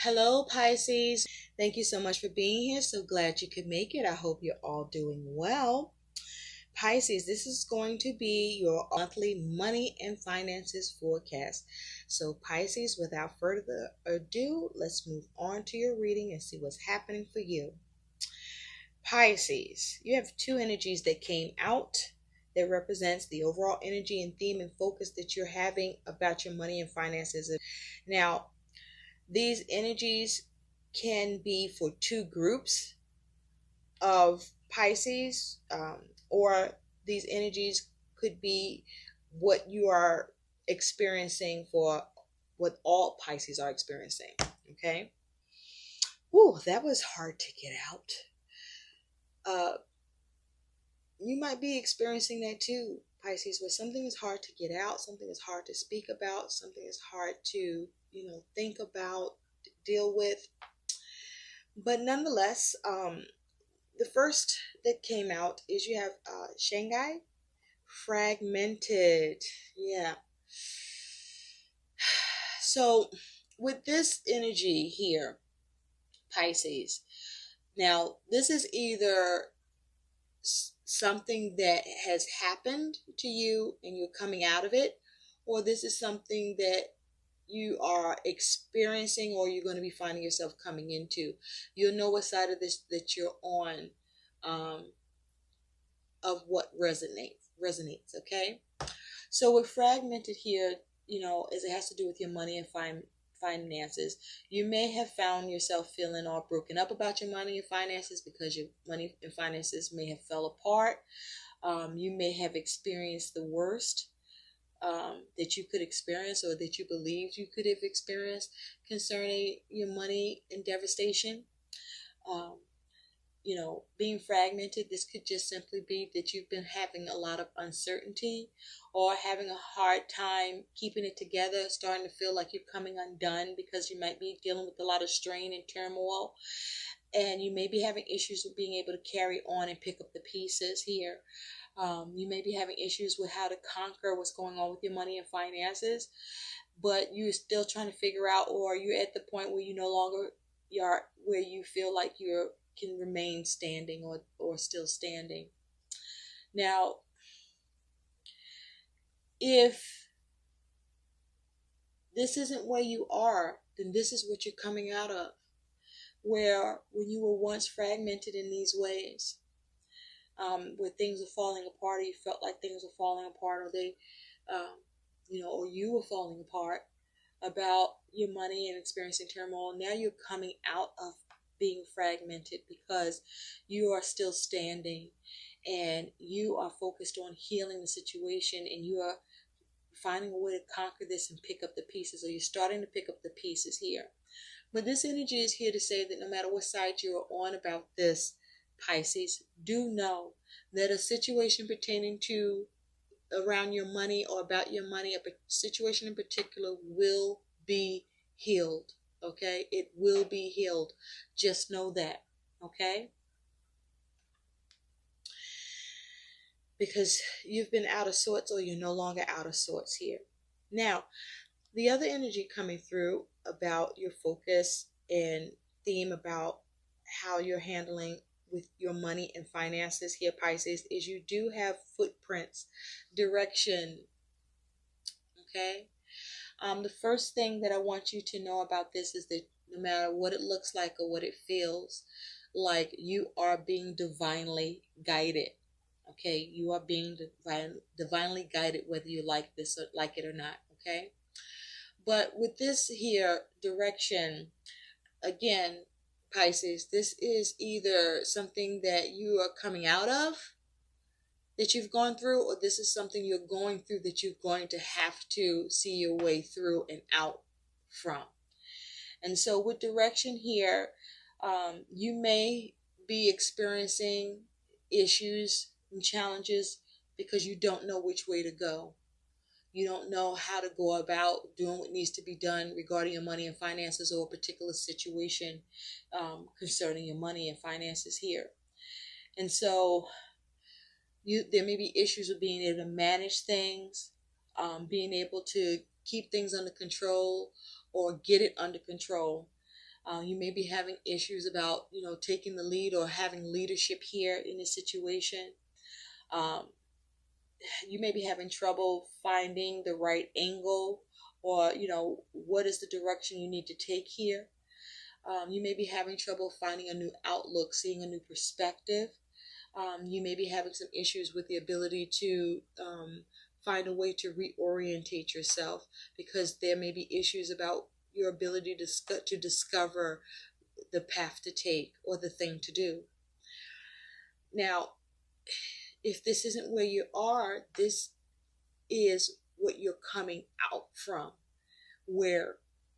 Hello, Pisces. Thank you so much for being here. So glad you could make it. I hope you're all doing well. Pisces, this is going to be your monthly money and finances forecast. So, Pisces, without further ado, let's move on to your reading and see what's happening for you. Pisces, you have two energies that came out that represents the overall energy and theme and focus that you're having about your money and finances. Now, these energies can be for two groups of Pisces, or these energies could be what you are experiencing for what all Pisces are experiencing. Okay. Whew, that was hard to get out. Uh, you might be experiencing that too, Pisces, where something is hard to get out, something is hard to speak about, something is hard to, think about, deal with. But nonetheless, the first that came out is you have Shanghai fragmented. Yeah. So with this energy here, Pisces, now this is either something that has happened to you and you're coming out of it, or this is something that you are experiencing or you're going to be finding yourself coming into. You'll know what side of this that you're on, of what resonates. Okay, so with fragmented here, as it has to do with your money and finances, you may have found yourself feeling all broken up about your money and finances because your money and finances may have fell apart. You may have experienced the worst that you could experience or that you believed you could have experienced concerning your money and devastation. Um, being fragmented, this could just simply be that you've been having a lot of uncertainty or having a hard time keeping it together, starting to feel like you're coming undone because you might be dealing with a lot of strain and turmoil. And you may be having issues with being able to carry on and pick up the pieces here. You may be having issues with how to conquer what's going on with your money and finances, but you're still trying to figure out, or you're at the point where you no longer are, where you feel like you can remain standing or still standing. Now, if this isn't where you are, then this is what you're coming out of. Where when you were once fragmented in these ways, where things are falling apart, or you felt like things were falling apart, or they, or you were falling apart about your money and experiencing turmoil. Now you're coming out of being fragmented because you are still standing and you are focused on healing the situation, and you are finding a way to conquer this and pick up the pieces, or you're starting to pick up the pieces here. But this energy is here to say that no matter what side you are on about this, Pisces, do know that a situation pertaining to around your money or about your money, a situation in particular, will be healed. Okay, it will be healed. Just know that. Okay, because you've been out of sorts, or you're no longer out of sorts here. Now, the other energy coming through about your focus and theme about how you're handling with your money and finances here, Pisces, is you do have footprints, direction. Okay. The first thing that I want you to know about this is that no matter what it looks like or what it feels like, you are being divinely guided. Okay, you are being divinely guided, whether you like this or like it or not. Okay, but with this here direction, again, Pisces, this is either something that you are coming out of, that you've gone through, or this is something you're going through that you're going to have to see your way through and out from. And so with direction here, you may be experiencing issues and challenges because you don't know which way to go. You don't know how to go about doing what needs to be done regarding your money and finances, or a particular situation concerning your money and finances here. And so there may be issues with being able to manage things, being able to keep things under control or get it under control. You may be having issues about, taking the lead or having leadership here in this situation. Um, you may be having trouble finding the right angle, or, what is the direction you need to take here. You may be having trouble finding a new outlook, seeing a new perspective. You may be having some issues with the ability to find a way to reorientate yourself, because there may be issues about your ability to discover the path to take or the thing to do. Now, if this isn't where you are, this is what you're coming out from, where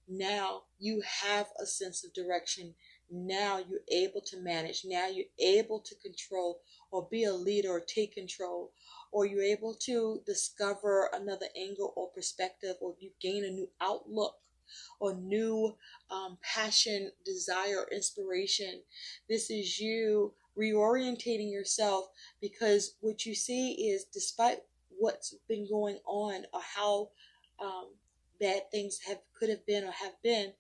now you have a sense of direction. Now you're able to manage. Now you're able to control or be a leader or take control, or you're able to discover another angle or perspective, or you gain a new outlook or new passion, desire, inspiration. This is you reorientating yourself, because what you see is, despite what's been going on or how bad things could have been or have been,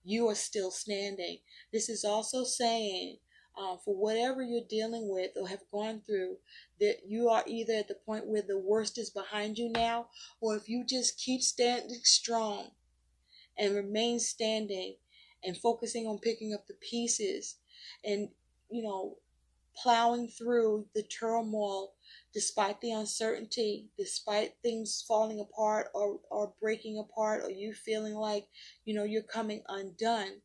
you are still standing. This is also saying, for whatever you're dealing with or have gone through, that you are either at the point where the worst is behind you now, or if you just keep standing strong and remain standing and focusing on picking up the pieces and, plowing through the turmoil, despite the uncertainty, despite things falling apart or breaking apart, or you feeling like, you're coming undone.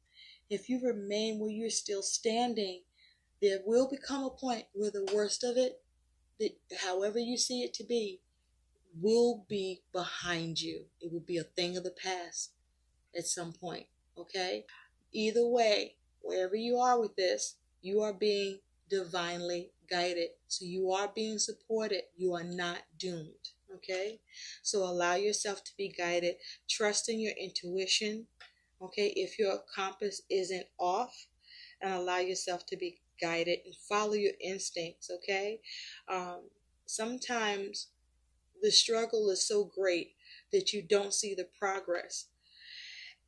If you remain where you're still standing, there will become a point where the worst of it, that however you see it to be, will be behind you. It will be a thing of the past at some point. Okay? Either way, wherever you are with this, you are being divinely guided. So you are being supported. You are not doomed. Okay? So allow yourself to be guided. Trust in your intuition. Okay? If your compass isn't off, and allow yourself to be guided and follow your instincts. Okay? Sometimes the struggle is so great that you don't see the progress.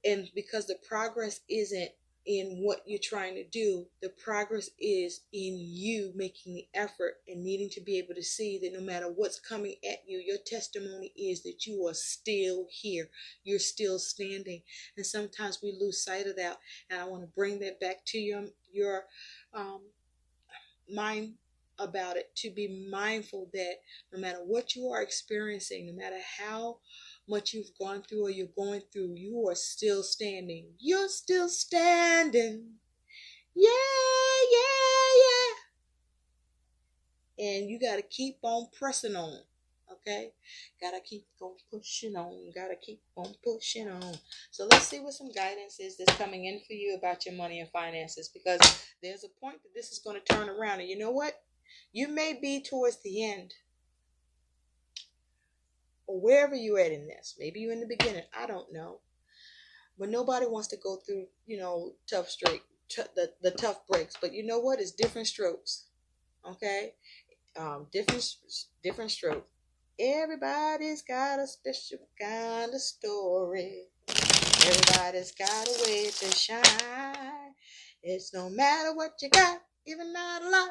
And because the progress isn't in what you're trying to do, the progress is in you making the effort and needing to be able to see that no matter what's coming at you, your testimony is that you are still here. You're still standing. And sometimes we lose sight of that. And I want to bring that back to your mind about it, to be mindful that no matter what you are experiencing, no matter how much you've gone through or you're going through, you are still standing. You're still standing. Yeah, yeah, yeah. And you got to keep on pressing on. Okay? Got to keep on pushing on. Got to keep on pushing on. So let's see what some guidance is that's coming in for you about your money and finances, because there's a point that this is going to turn around. And you know what? You may be towards the end, or wherever you're at in this. Maybe you're in the beginning. I don't know. But nobody wants to go through, the tough breaks. But you know what? It's different strokes. Okay? Different strokes. Everybody's got a special kind of story. Everybody's got a way to shine. It's no matter what you got, even not a lot.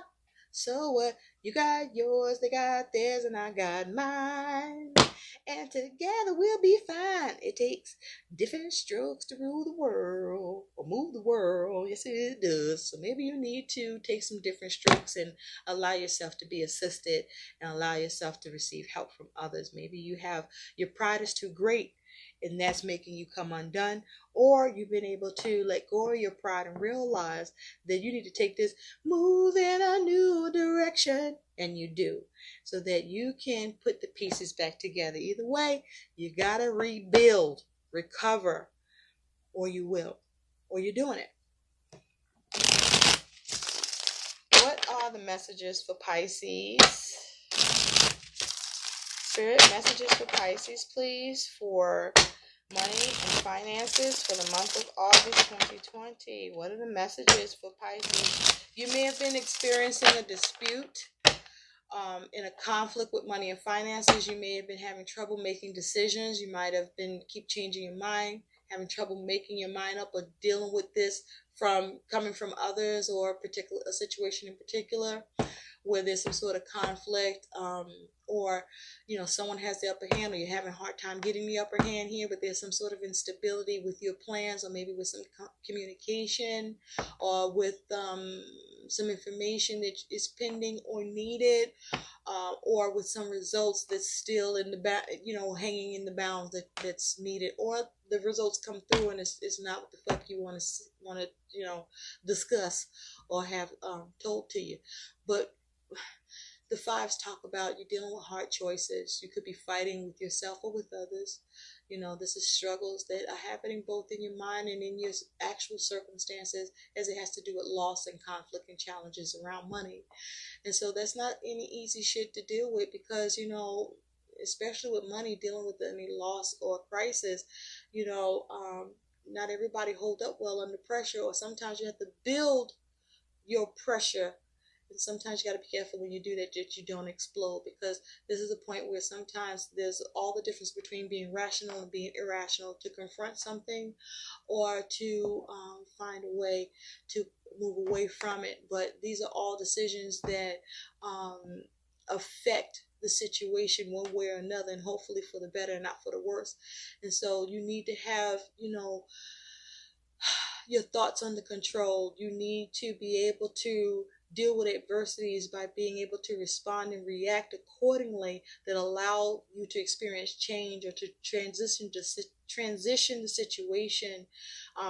So what? You got yours, they got theirs, and I got mine. And together we'll be fine. It takes different strokes to rule the world or move the world. Yes, it does. So maybe you need to take some different strokes and allow yourself to be assisted and allow yourself to receive help from others. Maybe your pride is too great, and that's making you come undone, or you've been able to let go of your pride and realize that you need to take this move in a new direction, and you do, so that you can put the pieces back together. Either way, you gotta rebuild, recover, or you will, or you're doing it. What are the messages for Pisces? Spirit, messages for Pisces, please, for money and finances for the month of August 2020. What are the messages for Pisces? You may have been experiencing a dispute, in a conflict with money and finances. You may have been having trouble making decisions. You might have been keep changing your mind, having trouble making your mind up, or dealing with this from coming from others, or a situation in particular where there's some sort of conflict, or someone has the upper hand, or you're having a hard time getting the upper hand here, but there's some sort of instability with your plans, or maybe with some communication, or with some information that is pending or needed, or with some results that's still in the hanging in the bounds that's needed, or the results come through and it's not what the fuck you want to discuss or have told to you. But the fives talk about you're dealing with hard choices. You could be fighting with yourself or with others. This is struggles that are happening both in your mind and in your actual circumstances, as it has to do with loss and conflict and challenges around money. And so that's not any easy shit to deal with, because, especially with money, dealing with any loss or crisis, not everybody hold up well under pressure, or sometimes you have to build your pressure. And sometimes you got to be careful when you do that you don't explode, because this is a point where sometimes there's all the difference between being rational and being irrational, to confront something or to find a way to move away from it. But these are all decisions that affect the situation one way or another, and hopefully for the better and not for the worse. And so you need to have, your thoughts under control. You need to be able to deal with adversities by being able to respond and react accordingly, that allow you to experience change, or to transition the situation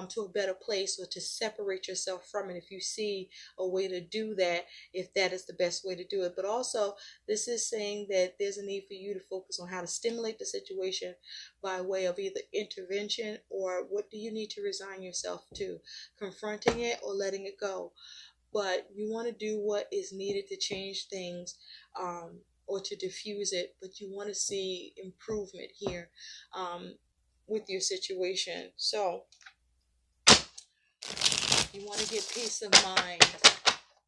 to a better place, or to separate yourself from it if you see a way to do that, if that is the best way to do it. But also, this is saying that there's a need for you to focus on how to stimulate the situation by way of either intervention, or what do you need to resign yourself to, confronting it or letting it go. But you want to do what is needed to change things, or to diffuse it, but you want to see improvement here with your situation. So you want to get peace of mind.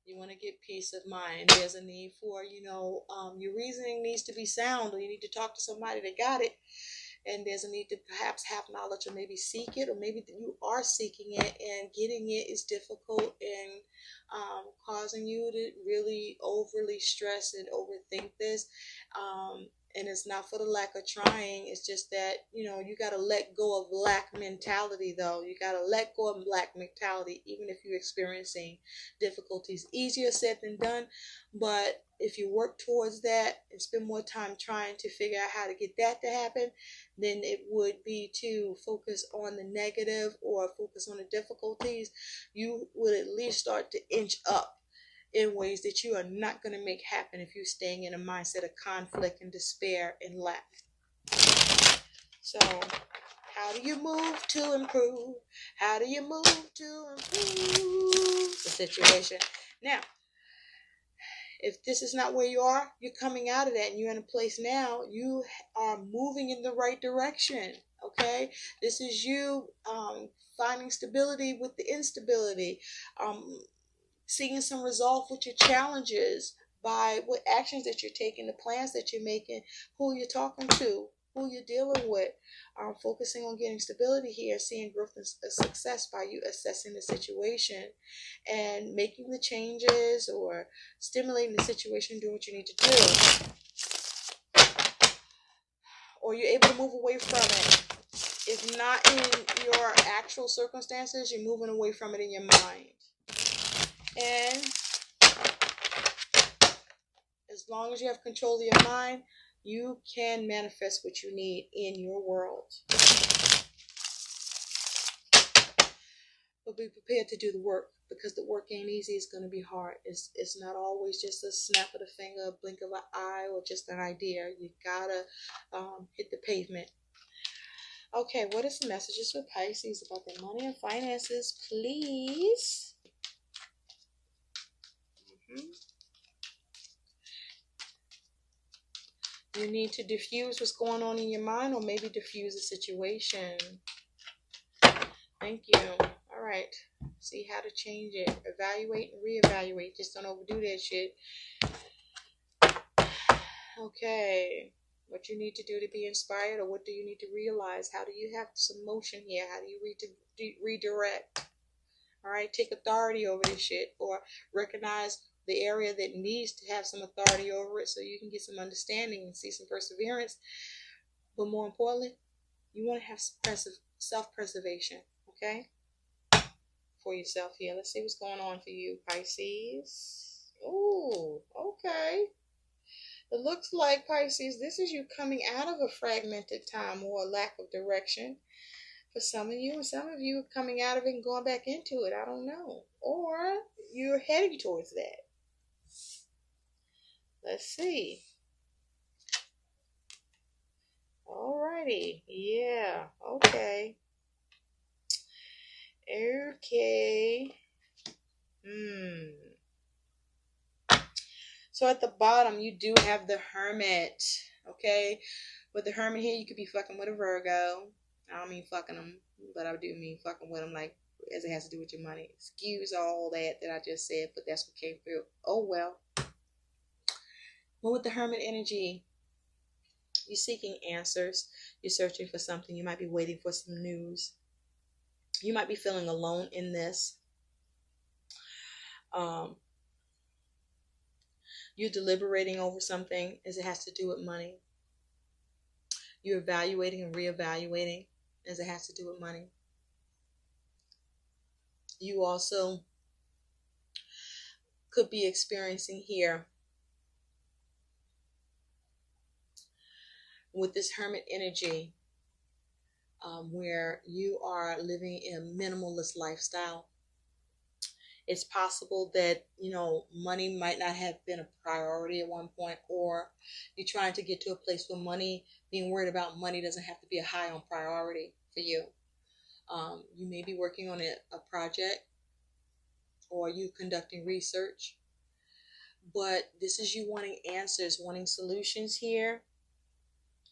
You want to get peace of mind. There's a need for, your reasoning needs to be sound, or you need to talk to somebody that got it. And there's a need to perhaps have knowledge, or maybe seek it, or maybe you are seeking it and getting it is difficult, and causing you to really overly stress and overthink this. And it's not for the lack of trying. It's just that, you got to let go of lack mentality, though. You got to let go of lack mentality, even if you're experiencing difficulties. Easier said than done, but if you work towards that and spend more time trying to figure out how to get that to happen, then it would be to focus on the negative or focus on the difficulties. You would at least start to inch up in ways that you are not going to make happen if you're staying in a mindset of conflict and despair and lack. So, how do you move to improve? How do you move to improve the situation? Now, if this is not where you are, you're coming out of that and you're in a place now, you are moving in the right direction. Okay? This is you finding stability with the instability, seeing some resolve with your challenges by what actions that you're taking, the plans that you're making, who you're talking to, who you're dealing with, focusing on getting stability here, seeing growth and success by you assessing the situation and making the changes, or stimulating the situation, doing what you need to do. Or you're able to move away from it. If not in your actual circumstances, you're moving away from it in your mind. And as long as you have control of your mind, you can manifest what you need in your world. But be prepared to do the work, because the work ain't easy. It's going to be hard. It's not always just a snap of the finger, a blink of an eye, or just an idea. You gotta hit the pavement. Okay, what is the messages for Pisces about their money and finances, please? You need to diffuse what's going on in your mind, or maybe diffuse the situation. Thank you. All right. See how to change it. Evaluate and reevaluate. Just don't overdo that shit. Okay. What you need to do to be inspired, or what do you need to realize? How do you have some motion here? How do you redirect? All right, take authority over this shit, or recognize the area that needs to have some authority over it so you can get some understanding and see some perseverance. But more importantly, you want to have self-preservation, okay, for yourself here. Let's see what's going on for you, Pisces. Oh, okay. It looks like, Pisces, this is you coming out of a fragmented time or a lack of direction for some of you, and some of you are coming out of it and going back into it. I don't know. Or you're heading towards that. Let's see. Alrighty. Yeah. Okay. Okay. So at the bottom, you do have the Hermit. Okay. With the Hermit here, you could be fucking with a Virgo. I don't mean fucking them, but I do mean fucking with them, like, as it has to do with your money. Excuse all that I just said, but that's what came through. Oh well. But with the Hermit energy, you're seeking answers. You're searching for something. You might be waiting for some news. You might be feeling alone in this. You're deliberating over something as it has to do with money. You're evaluating and reevaluating as it has to do with money. You also could be experiencing here with this Hermit energy where you are living in a minimalist lifestyle. It's possible that, money might not have been a priority at one point, or you're trying to get to a place where being worried about money doesn't have to be a high on priority for you. You may be working on a project, or you conducting research, but this is you wanting answers, wanting solutions here.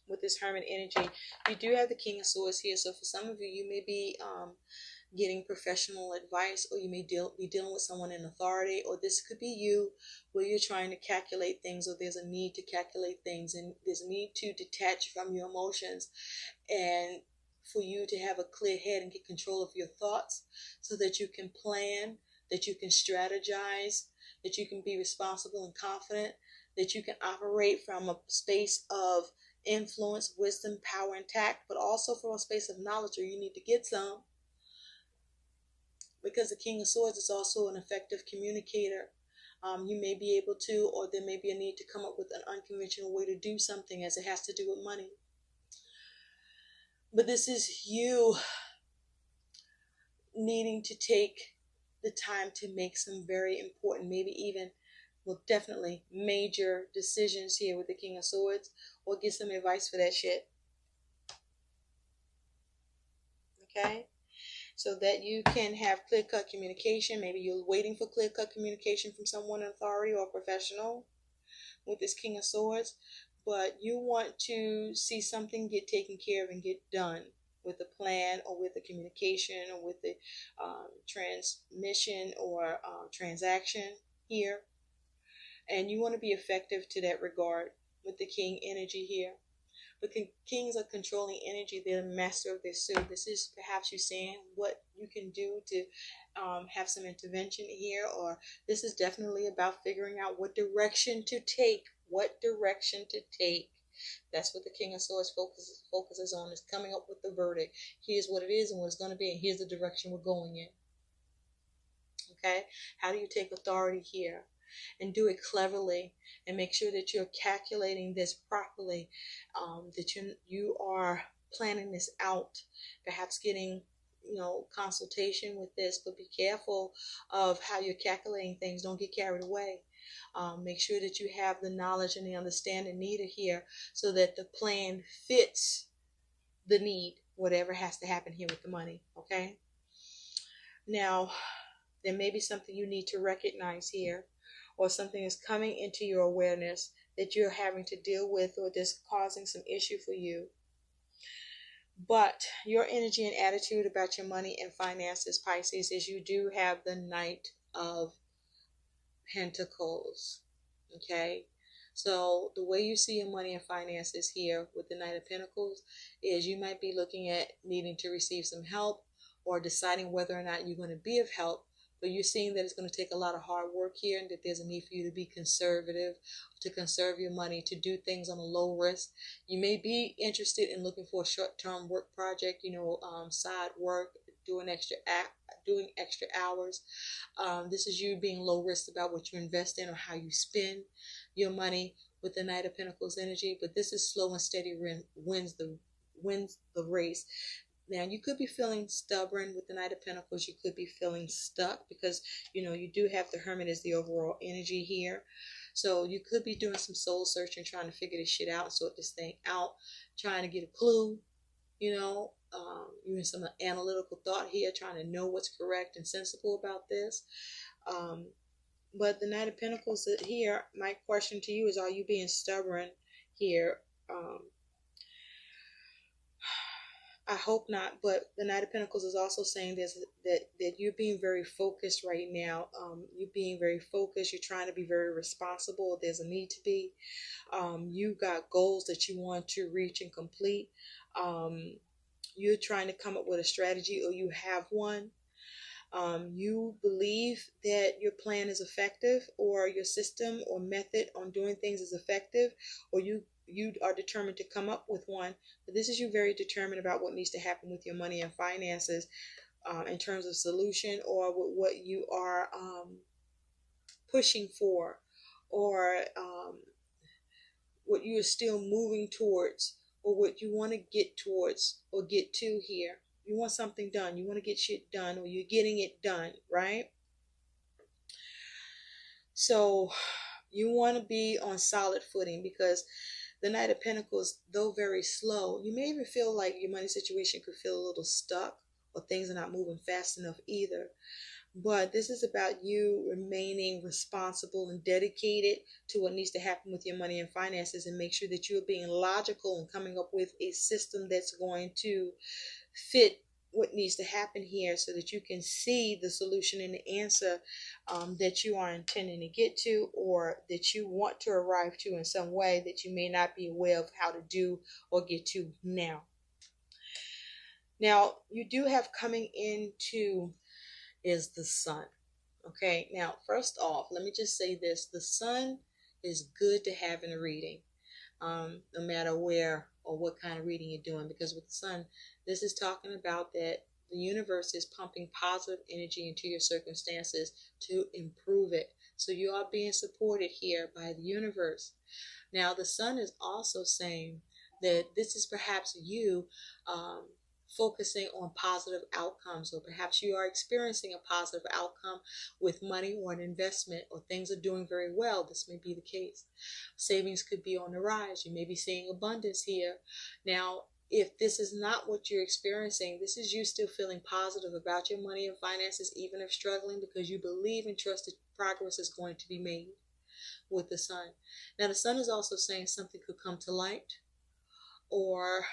With this Hermit energy, you do have the King of Swords here. So for some of you, you may be getting professional advice, or you may be dealing with someone in authority, or this could be you where you're trying to calculate things, or there's a need to calculate things, and there's a need to detach from your emotions, and for you to have a clear head and get control of your thoughts so that you can plan, that you can strategize, that you can be responsible and confident, that you can operate from a space of influence, wisdom, power, and tact, but also from a space of knowledge where you need to get some. Because the King of Swords is also an effective communicator. You may be able to, or there may be a need to come up with an unconventional way to do something as it has to do with money. But this is you needing to take the time to make some very important, maybe even, well, definitely major decisions here with the King of Swords, or get some advice for that shit. Okay? So that you can have clear-cut communication. Maybe you're waiting for clear-cut communication from someone in authority or professional with this King of Swords, but you want to see something get taken care of and get done with a plan, or with the communication, or with the transmission or transaction here. And you want to be effective to that regard with the King energy here. But kings are controlling energy. They're the master of their suit. This is perhaps you saying what you can do to have some intervention here, or this is definitely about figuring out what direction to take. What direction to take. That's what the King of Swords focuses on, is coming up with the verdict. Here's what it is and what it's going to be, and here's the direction we're going in. Okay? How do you take authority here? And do it cleverly, and make sure that you're calculating this properly, that you are planning this out, perhaps getting consultation with this, but be careful of how you're calculating things. Don't get carried away. Make sure that you have the knowledge and the understanding needed here so that the plan fits the need, whatever has to happen here with the money. Okay? Now, there may be something you need to recognize here, or something is coming into your awareness that you're having to deal with, or just causing some issue for you. But your energy and attitude about your money and finances, Pisces, is you do have the Knight of Pentacles. Okay? So the way you see your money and finances here with the Knight of Pentacles is you might be looking at needing to receive some help, or deciding whether or not you're going to be of help. But you're seeing that it's going to take a lot of hard work here, and that there's a need for you to be conservative, to conserve your money, to do things on a low risk. You may be interested in looking for a short-term work project, side work, doing extra hours. This is you being low risk about what you invest in or how you spend your money with the Knight of Pentacles energy. But this is slow and steady wins the race. Now, you could be feeling stubborn with the Knight of Pentacles. You could be feeling stuck because, you do have the Hermit as the overall energy here. So you could be doing some soul searching, trying to figure this shit out, sort this thing out, trying to get a clue, you're in some analytical thought here, trying to know what's correct and sensible about this. But the Knight of Pentacles here, my question to you is, are you being stubborn here? I hope not, but the Knight of Pentacles is also saying that you're being very focused right now. You're being very focused. You're trying to be very responsible. There's a need to be. You got goals that you want to reach and complete. You're trying to come up with a strategy, or you have one. You believe that your plan is effective, or your system or method on doing things is effective, or you are determined to come up with one. But this is you very determined about what needs to happen with your money and finances, in terms of solution, or with what you are pushing for, or what you are still moving towards, or what you want to get towards or get to here. You want something done. You want to get shit done, or you're getting it done, right? So you want to be on solid footing, because the Knight of Pentacles, though very slow, you may even feel like your money situation could feel a little stuck, or things are not moving fast enough either. But this is about you remaining responsible and dedicated to what needs to happen with your money and finances, and make sure that you're being logical and coming up with a system that's going to fit what needs to happen here, so that you can see the solution and the answer that you are intending to get to, or that you want to arrive to in some way that you may not be aware of how to do or get to now. Now, you do have coming into is the Sun. Okay, now first off, let me just say this: the Sun is good to have in a reading, no matter where or what kind of reading you're doing, because with the Sun, this is talking about that the universe is pumping positive energy into your circumstances to improve it. So you are being supported here by the universe. Now, the Sun is also saying that this is perhaps you focusing on positive outcomes, or perhaps you are experiencing a positive outcome with money or an investment, or things are doing very well. This may be the case. Savings could be on the rise. You may be seeing abundance here. Now, if this is not what you're experiencing, this is you still feeling positive about your money and finances, even if struggling, because you believe and trust that progress is going to be made with the Sun. Now, the Sun is also saying something could come to light, or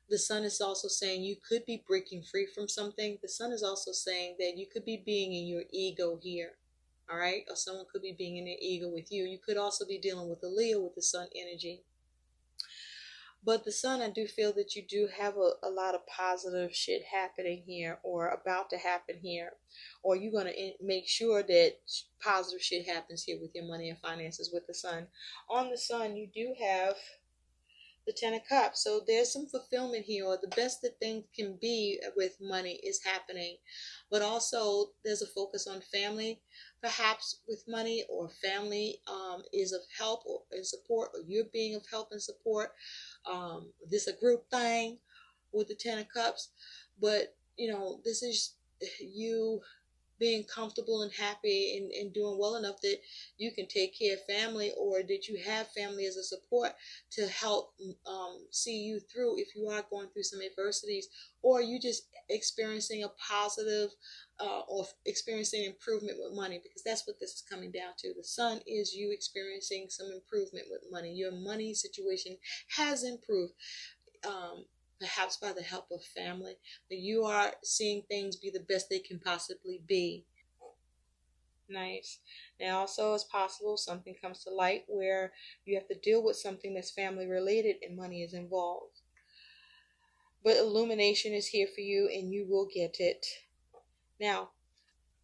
the Sun is also saying you could be breaking free from something. The Sun is also saying that you could be being in your ego here. All right? Or someone could be being in their ego with you. You could also be dealing with a Leo with the Sun energy. But the Sun, I do feel that you do have a lot of positive shit happening here, or about to happen here. Or you're going to make sure that positive shit happens here with your money and finances with the Sun. On the Sun, you do have the Ten of Cups. So there's some fulfillment here, or the best that things can be with money is happening. But also there's a focus on family, perhaps with money, or family is of help or support, or you're being of help and support. This a group thing with the Ten of Cups. But, this is you being comfortable and happy and doing well enough that you can take care of family, or that you have family as a support to help see you through if you are going through some adversities, or you just experiencing a positive or experiencing improvement with money, because that's what this is coming down to. The Sun is you experiencing some improvement with money. Your money situation has improved. Perhaps by the help of family, but you are seeing things be the best they can possibly be. Nice. Now, also, it's possible something comes to light where you have to deal with something that's family related and money is involved. But illumination is here for you and you will get it. Now,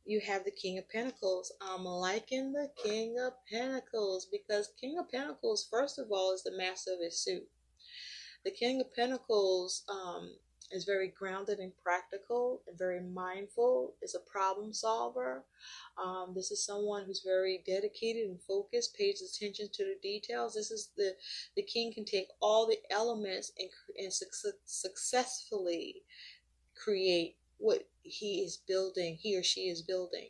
you have the King of Pentacles. I'm liking the King of Pentacles because King of Pentacles, first of all, is the master of his suit. The King of Pentacles is very grounded and practical and very mindful, is a problem solver. This is someone who's very dedicated and focused, pays attention to the details. This is the king can take all the elements and successfully create what he or she is building.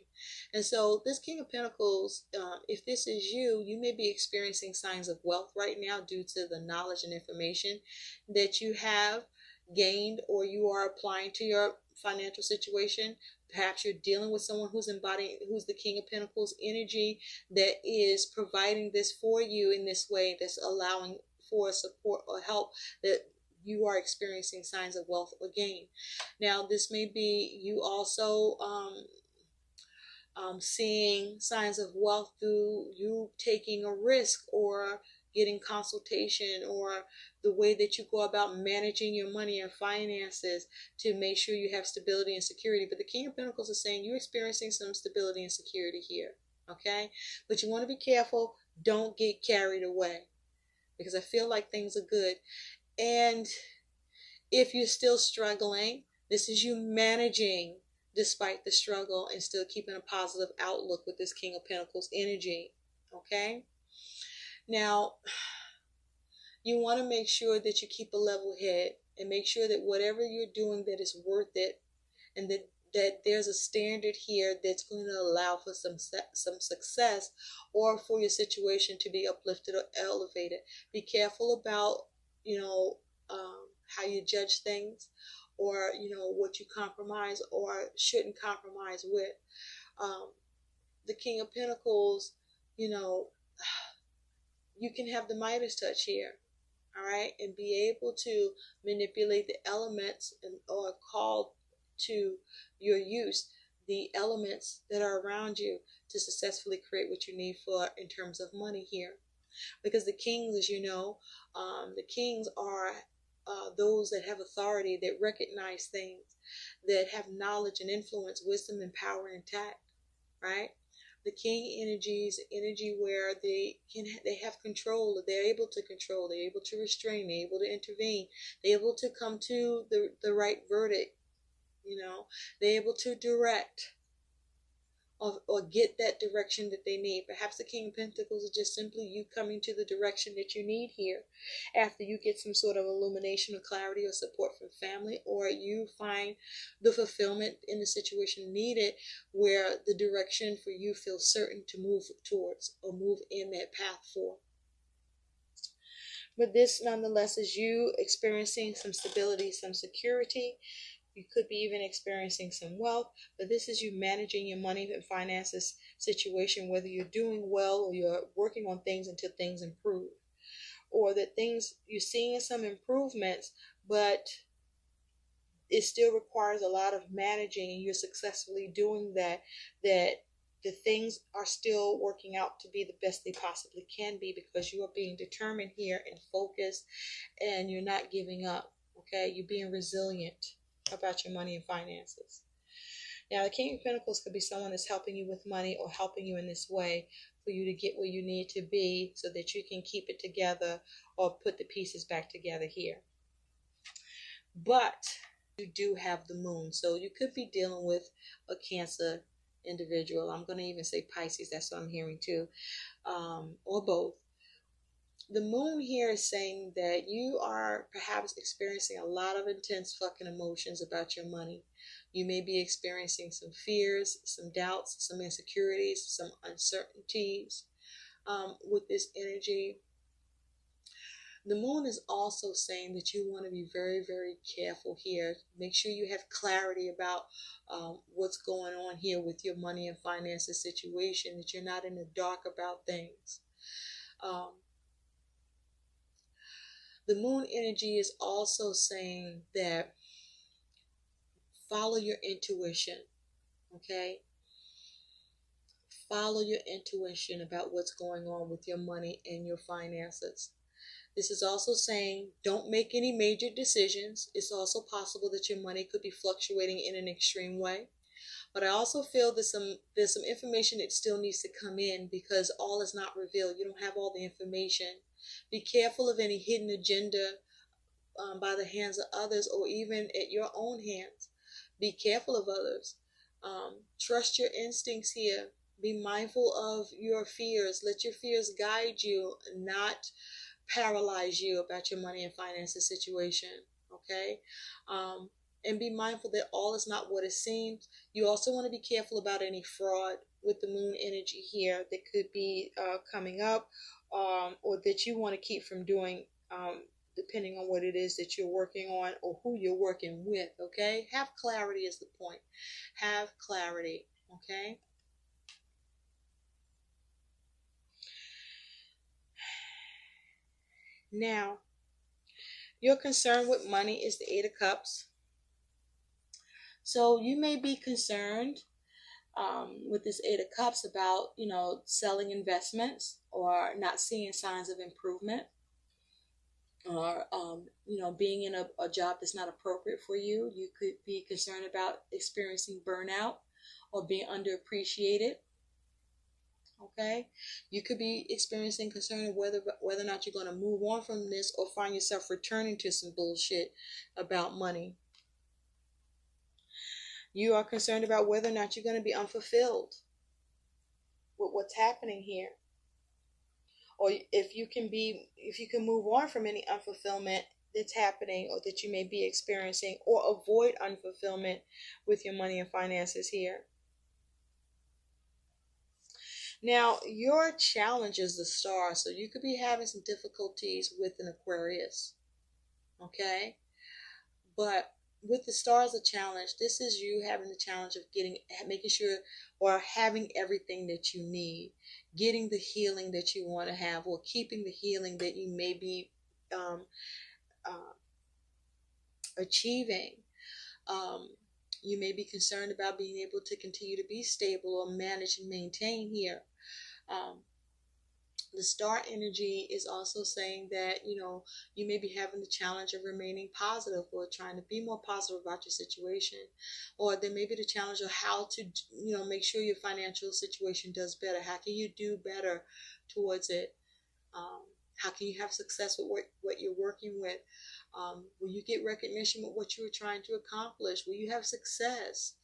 And so this King of Pentacles, if this is you, you may be experiencing signs of wealth right now due to the knowledge and information that you have gained or you are applying to your financial situation. Perhaps you're dealing with someone who's the King of Pentacles energy that is providing this for you in this way, that's allowing for support or help that you are experiencing signs of wealth or gain. Now, this may be you also seeing signs of wealth through you taking a risk or getting consultation, or the way that you go about managing your money and finances to make sure you have stability and security. But the King of Pentacles is saying you're experiencing some stability and security here, okay? But you want to be careful. Don't get carried away, because I feel like things are good. And if you're still struggling, this is you managing despite the struggle and still keeping a positive outlook with this King of Pentacles energy, okay? Now, you want to make sure that you keep a level head and make sure that whatever you're doing that is worth it, and that there's a standard here that's going to allow for some success, or for your situation to be uplifted or elevated. Be careful about, how you judge things, or, what you compromise or shouldn't compromise with. The King of Pentacles, you can have the Midas touch here, all right, and be able to manipulate the elements or call to your use the elements that are around you to successfully create what you need for in terms of money here. Because the kings, as you know, the kings are those that have authority, that recognize things, that have knowledge and influence, wisdom and power intact, right? The king energy is energy where they have control, they're able to control, they're able to restrain, they're able to intervene, they're able to come to the right verdict, they're able to direct or get that direction that they need. Perhaps the King of Pentacles is just simply you coming to the direction that you need here after you get some sort of illumination or clarity or support from family, or you find the fulfillment in the situation needed where the direction for you feels certain to move towards or move in that path for. But this nonetheless is you experiencing some stability, some security. You could be even experiencing some wealth, but this is you managing your money and finances situation, whether you're doing well or you're working on things until things improve, or that things you're seeing some improvements, but it still requires a lot of managing, and you're successfully doing that the things are still working out to be the best they possibly can be, because you are being determined here and focused, and you're not giving up, okay? You're being resilient about your money and finances. Now, the King of Pentacles could be someone that's helping you with money or helping you in this way for you to get where you need to be so that you can keep it together or put the pieces back together here. But you do have the moon, so you could be dealing with a Cancer individual. I'm going to even say Pisces, that's what I'm hearing too, or both. The moon here is saying that you are perhaps experiencing a lot of intense fucking emotions about your money. You may be experiencing some fears, some doubts, some insecurities, some uncertainties with this energy. The moon is also saying that you want to be very, very careful here. Make sure you have clarity about what's going on here with your money and finances situation, that you're not in the dark about things. The moon energy is also saying that follow your intuition, okay? Follow your intuition about what's going on with your money and your finances. This is also saying don't make any major decisions. It's also possible that your money could be fluctuating in an extreme way. But I also feel there's some information that still needs to come in because all is not revealed. You don't have all the information. Be careful of any hidden agenda by the hands of others or even at your own hands. Be careful of others. Trust your instincts here. Be mindful of your fears. Let your fears guide you, not paralyze you about your money and finances situation. Okay? And be mindful that all is not what it seems. You also want to be careful about any fraud with the moon energy here that could be coming up, or that you want to keep from doing, depending on what it is that you're working on or who you're working with. Okay? Have clarity is the point. Have clarity. Okay? Now, your concern with money is the Eight of Cups. So you may be concerned with this Eight of Cups about, selling investments or not seeing signs of improvement, or, being in a job that's not appropriate for you. You could be concerned about experiencing burnout or being underappreciated. Okay, you could be experiencing concern of whether or not you're going to move on from this or find yourself returning to some bullshit about money. You are concerned about whether or not you're going to be unfulfilled with what's happening here, or if you can move on from any unfulfillment that's happening or that you may be experiencing, or avoid unfulfillment with your money and finances here. Now, your challenge is the star, so you could be having some difficulties with an Aquarius. Okay? But with the star as a challenge, this is you having the challenge of making sure, or having everything that you need, getting the healing that you want to have, or keeping the healing that you may be achieving. You may be concerned about being able to continue to be stable or manage and maintain here. The star energy is also saying that, you may be having the challenge of remaining positive or trying to be more positive about your situation. Or there may be the challenge of how to, make sure your financial situation does better. How can you do better towards it? How can you have success with what you're working with? Will you get recognition with what you were trying to accomplish? Will you have success?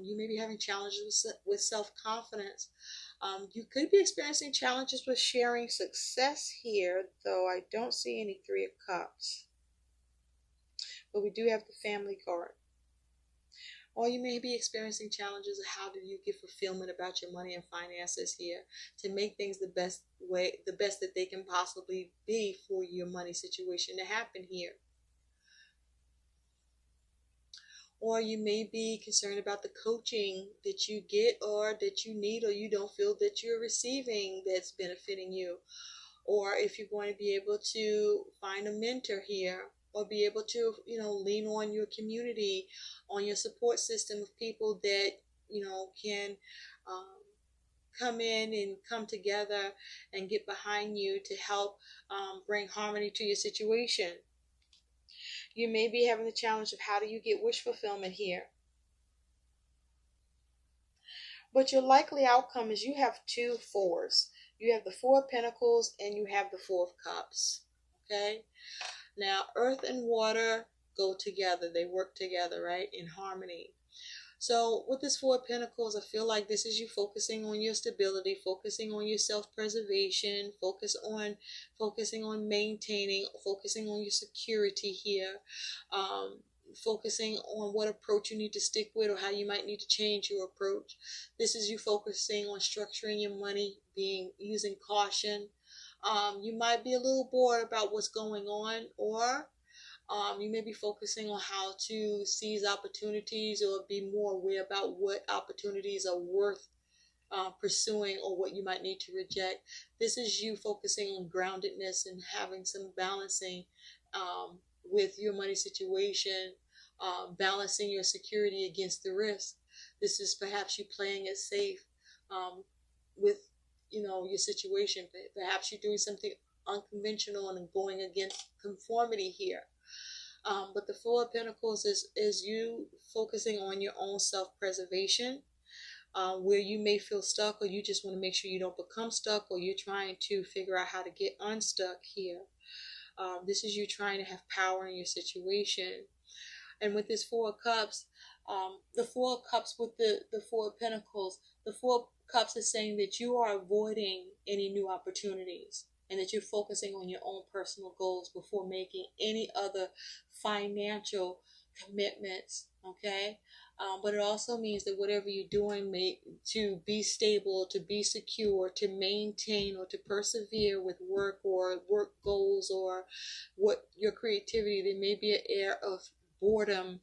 You may be having challenges with self-confidence. You could be experiencing challenges with sharing success here, though I don't see any Three of Cups. But we do have the Family card. Or you may be experiencing challenges of how do you get fulfillment about your money and finances here to make things the best that they can possibly be for your money situation to happen here. Or you may be concerned about the coaching that you get or that you need or you don't feel that you're receiving that's benefiting you. Or if you're going to be able to find a mentor here, or be able to, lean on your community, on your support system of people that, can come in and come together and get behind you to help bring harmony to your situation. You may be having the challenge of how do you get wish fulfillment here. But your likely outcome is you have 2 fours. You have the Four of Pentacles and you have the Four of Cups. Okay? Now, earth and water go together. They work together, right? In harmony. So with this Four of Pentacles, I feel like this is you focusing on your stability, focusing on your self-preservation, focusing on maintaining, focusing on your security here, focusing on what approach you need to stick with or how you might need to change your approach. This is you focusing on structuring your money, using caution. You might be a little bored about what's going on, or you may be focusing on how to seize opportunities or be more aware about what opportunities are worth pursuing or what you might need to reject. This is you focusing on groundedness and having some balancing with your money situation, balancing your security against the risk. This is perhaps you playing it safe with your situation. Perhaps you're doing something unconventional and going against conformity here. But the Four of Pentacles is you focusing on your own self-preservation, where you may feel stuck, or you just want to make sure you don't become stuck, or you're trying to figure out how to get unstuck here. This is you trying to have power in your situation. And with this Four of Cups, the Four of Cups with the Four of Pentacles, the Four of Cups is saying that you are avoiding any new opportunities, and that you're focusing on your own personal goals before making any other financial commitments, okay? But it also means that whatever you're doing to be stable, to be secure, to maintain, or to persevere with work or work goals, or what your creativity, there may be an air of boredom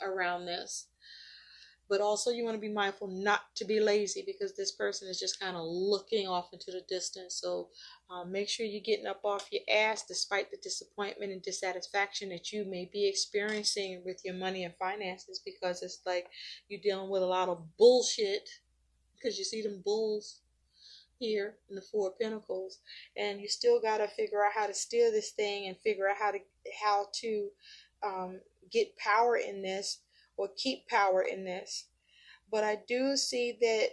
around this. But also you want to be mindful not to be lazy, because this person is just kind of looking off into the distance. So make sure you're getting up off your ass despite the disappointment and dissatisfaction that you may be experiencing with your money and finances, because it's like you're dealing with a lot of bullshit, because you see them bulls here in the Four of Pentacles, and you still got to figure out how to steer this thing and figure out how to get power in this, or keep power in this. But I do see that,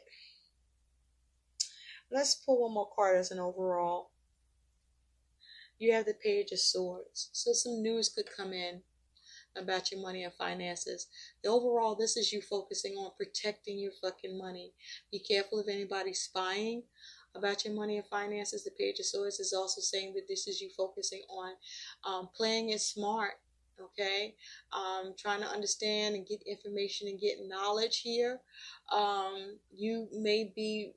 let's pull one more card as an overall. You have the Page of Swords. So some news could come in about your money and finances. The overall, this is you focusing on protecting your fucking money. Be careful of anybody spying about your money and finances. The Page of Swords is also saying that this is you focusing on playing it smart. Okay, trying to understand and get information and get knowledge here. You may be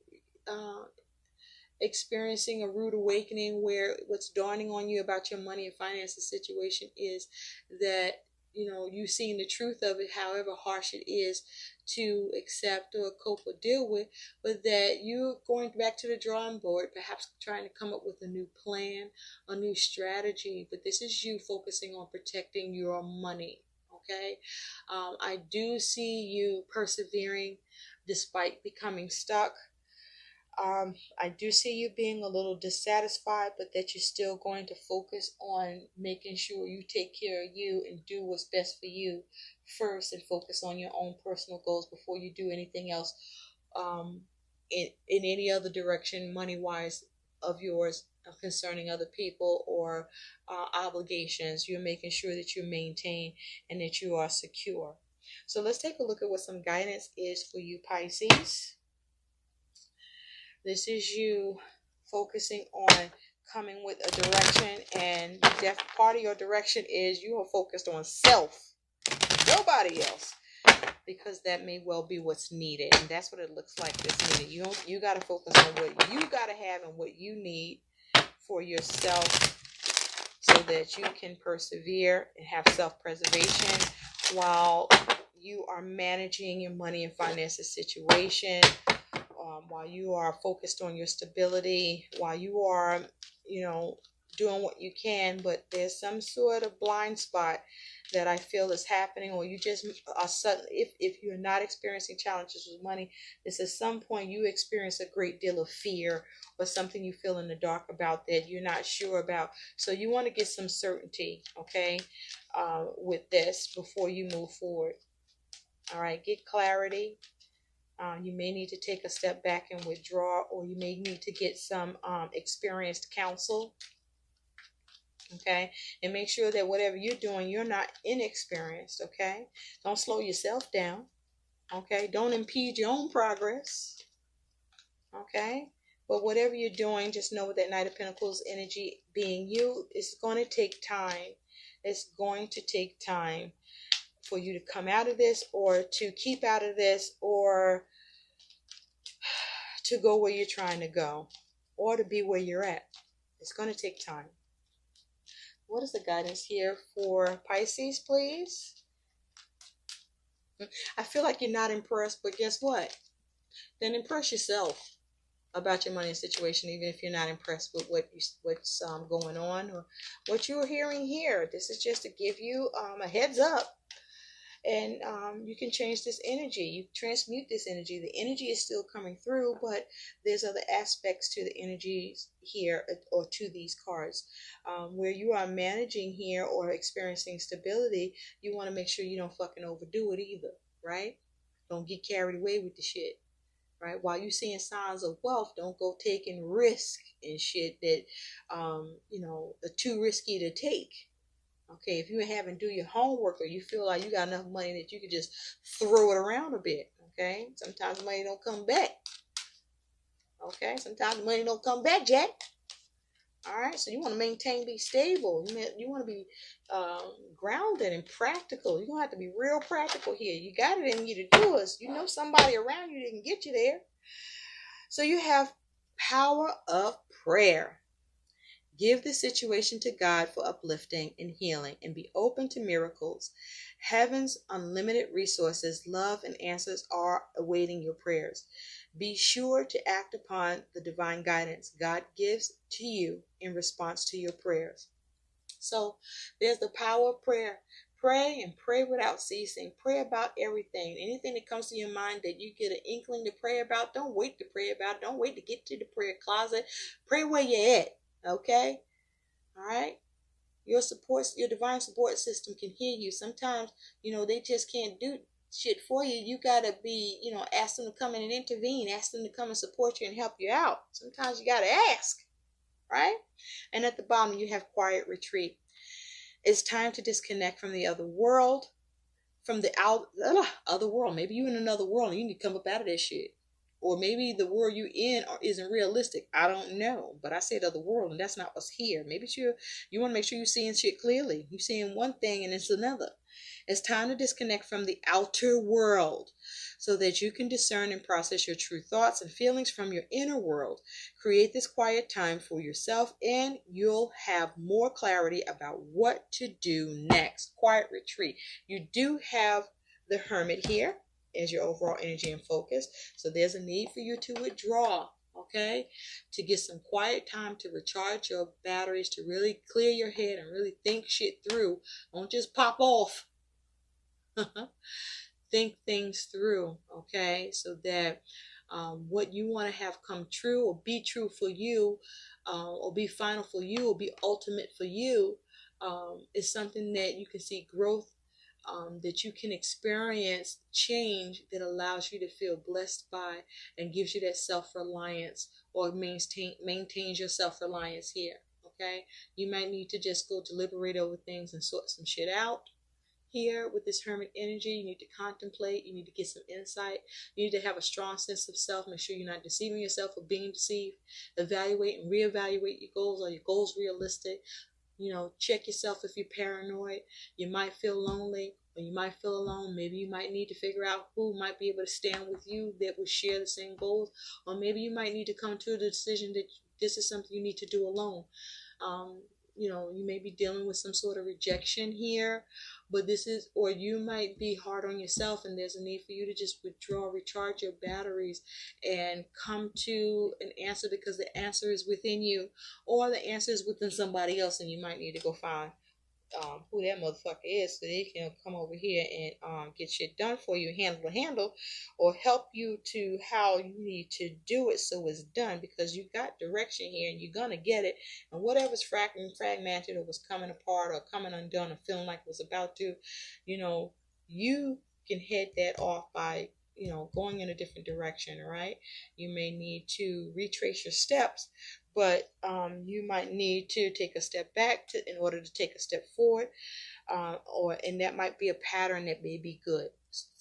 experiencing a rude awakening, where what's dawning on you about your money and finances situation is that, you know, you've seen the truth of it, however harsh it is to accept or cope or deal with, but that you're going back to the drawing board, perhaps trying to come up with a new plan, a new strategy. But this is you focusing on protecting your money, okay? I do see you persevering despite becoming stuck. I do see you being a little dissatisfied, but that you're still going to focus on making sure you take care of you and do what's best for you first, and focus on your own personal goals before you do anything else in any other direction, money-wise, of yours concerning other people or obligations. You're making sure that you maintain and that you are secure. So let's take a look at what some guidance is for you, Pisces. This is you focusing on coming with a direction, and part of your direction is you are focused on self, nobody else, because that may well be what's needed, and that's what it looks like that's needed. You got to focus on what you got to have and what you need for yourself, so that you can persevere and have self-preservation while you are managing your money and finances situation. While you are focused on your stability, while you are, doing what you can, but there's some sort of blind spot that I feel is happening, or you just are suddenly, if you're not experiencing challenges with money, this at some point you experience a great deal of fear, or something you feel in the dark about that you're not sure about. So you want to get some certainty, okay, with this before you move forward. All right, get clarity. You may need to take a step back and withdraw, or you may need to get some experienced counsel. Okay, and make sure that whatever you're doing, you're not inexperienced. Okay, don't slow yourself down. Okay, don't impede your own progress. Okay, but whatever you're doing, just know that Knight of Pentacles energy being you, it's going to take time. It's going to take time for you to come out of this, or to keep out of this, or to go where you're trying to go, or to be where you're at. It's going to take time. What is the guidance here for Pisces, please? I feel like you're not impressed, but guess what? Then impress yourself about your money situation, even if you're not impressed with what's going on or what you're hearing here. This is just to give you a heads up And you can change this energy. You transmute this energy. The energy is still coming through, but there's other aspects to the energies here, or to these cards, where you are managing here or experiencing stability. You want to make sure you don't fucking overdo it either, right? Don't get carried away with the shit, right? While you seeing signs of wealth, don't go taking risk and shit that are too risky to take. Okay, if you haven't do your homework, or you feel like you got enough money that you can just throw it around a bit. Okay, sometimes money don't come back. Okay, sometimes money don't come back, Jack. All right, so you want to maintain, be stable. You want to be grounded and practical. You're gonna have to be real practical here. You got it in you to do it. You know somebody around you that can get you there. So you have power of prayer. Give the situation to God for uplifting and healing, and be open to miracles. Heaven's unlimited resources, love, and answers are awaiting your prayers. Be sure to act upon the divine guidance God gives to you in response to your prayers. So there's the power of prayer. Pray and pray without ceasing. Pray about everything. Anything that comes to your mind that you get an inkling to pray about, don't wait to pray about it. Don't wait to get to the prayer closet. Pray where you're at. Okay? All right? Your divine support system can hear you. Sometimes, they just can't do shit for you. You gotta be, ask them to come in and intervene. Ask them to come and support you and help you out. Sometimes you gotta ask, right? And at the bottom, you have quiet retreat. It's time to disconnect from the other world, from the other world. Maybe you in another world and you need to come up out of that shit. Or maybe the world you in isn't realistic. I don't know. But I said other world, and that's not what's here. Maybe you want to make sure you're seeing shit clearly. You're seeing one thing and it's another. It's time to disconnect from the outer world so that you can discern and process your true thoughts and feelings from your inner world. Create this quiet time for yourself, and you'll have more clarity about what to do next. Quiet retreat. You do have the Hermit here as your overall energy and focus. So there's a need for you to withdraw, okay? To get some quiet time to recharge your batteries, to really clear your head and really think shit through. Don't just pop off. Think things through, okay? So that what you want to have come true or be true for you, or be final for you, or be ultimate for you, is something that you can see growth, that you can experience change that allows you to feel blessed by and gives you that self-reliance, or maintains your self-reliance here. Okay, you might need to just go deliberate over things and sort some shit out here with this Hermit energy. You need to contemplate. You need to get some insight. You need to have a strong sense of self. Make sure you're not deceiving yourself or being deceived. Evaluate and reevaluate your goals. Are your goals realistic? Check yourself if you're paranoid. You might feel lonely, or you might feel alone. Maybe you might need to figure out who might be able to stand with you that will share the same goals. Or maybe you might need to come to the decision that this is something you need to do alone. You may be dealing with some sort of rejection here, but or you might be hard on yourself, and there's a need for you to just withdraw, recharge your batteries, and come to an answer, because the answer is within you, or the answer is within somebody else, and you might need to go find who that motherfucker is, so they can come over here and get shit done for you, handle, or help you to how you need to do it so it's done, because you got direction here and you're gonna get it. And whatever's fragmented or was coming apart or coming undone or feeling like it was about to, you can head that off by going in a different direction. All right, you may need to retrace your steps, but you might need to take a step back in order to take a step forward, and that might be a pattern that may be good.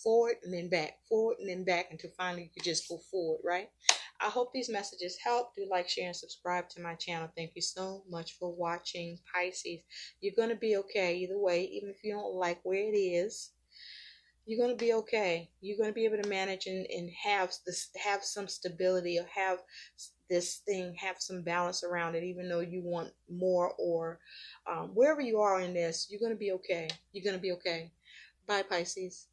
Forward and then back until finally you can just go forward, right? I hope these messages help. Do like, share, and subscribe to my channel. Thank you so much for watching, Pisces. You're going to be okay either way, even if you don't like where it is. You're going to be okay. You're going to be able to manage and have some stability, or have some balance around it, even though you want more, or wherever you are in this, you're going to be okay. You're going to be okay. Bye, Pisces.